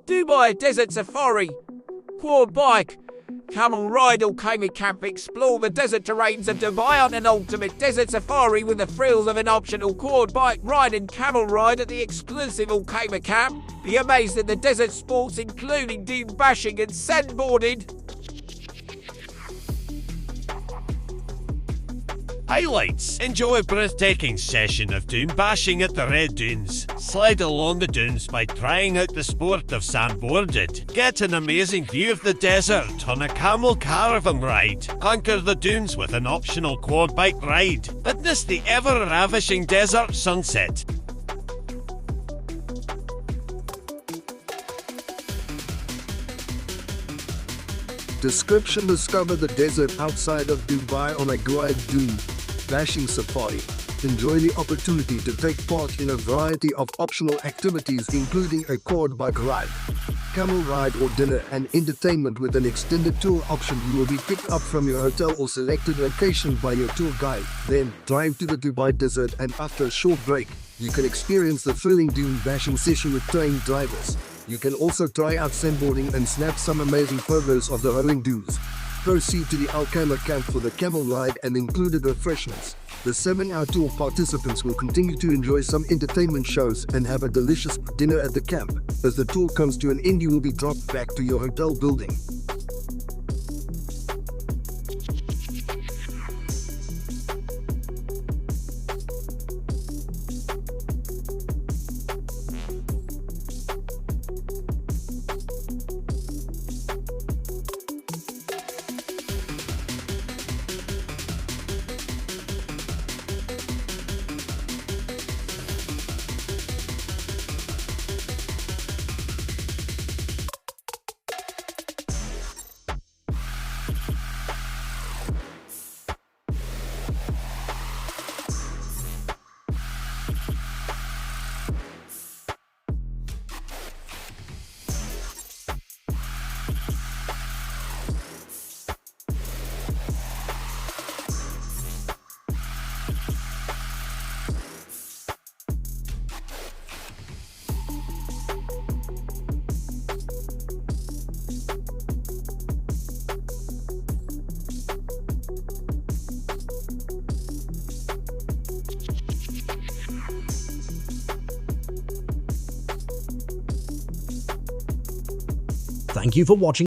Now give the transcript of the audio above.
Dubai Desert Safari, quad bike, Camel ride or Khayma Camp. Explore the desert terrains of Dubai on an ultimate desert safari with the thrills of an optional quad bike ride and camel ride at the exclusive Khayma Camp. Be amazed at the desert sports including dune bashing and sandboarding. Highlights. Enjoy a breathtaking session of dune bashing at the Red Dunes. Slide along the dunes by trying out the sport of sandboarding. Get an amazing view of the desert on a camel caravan ride. Conquer the dunes with an optional quad bike ride. Witness the ever-ravishing desert sunset. Description: discover the desert outside of Dubai on a Red Dune bashing safari. Enjoy the opportunity to take part in a variety of optional activities including a quad bike ride, camel ride or dinner and entertainment with an extended tour option. You will be picked up from your hotel or selected location by your tour guide. Then drive to the Dubai desert and after a short break, you can experience the thrilling dune bashing session with trained drivers. You can also try out sandboarding and snap some amazing photos of the rolling dunes. Proceed to the Khayma Camp for the camel ride and included refreshments. The 7-hour tour participants will continue to enjoy some entertainment shows and have a delicious dinner at the camp. As the tour comes to an end, you will be dropped back to your hotel building. Thank you for watching.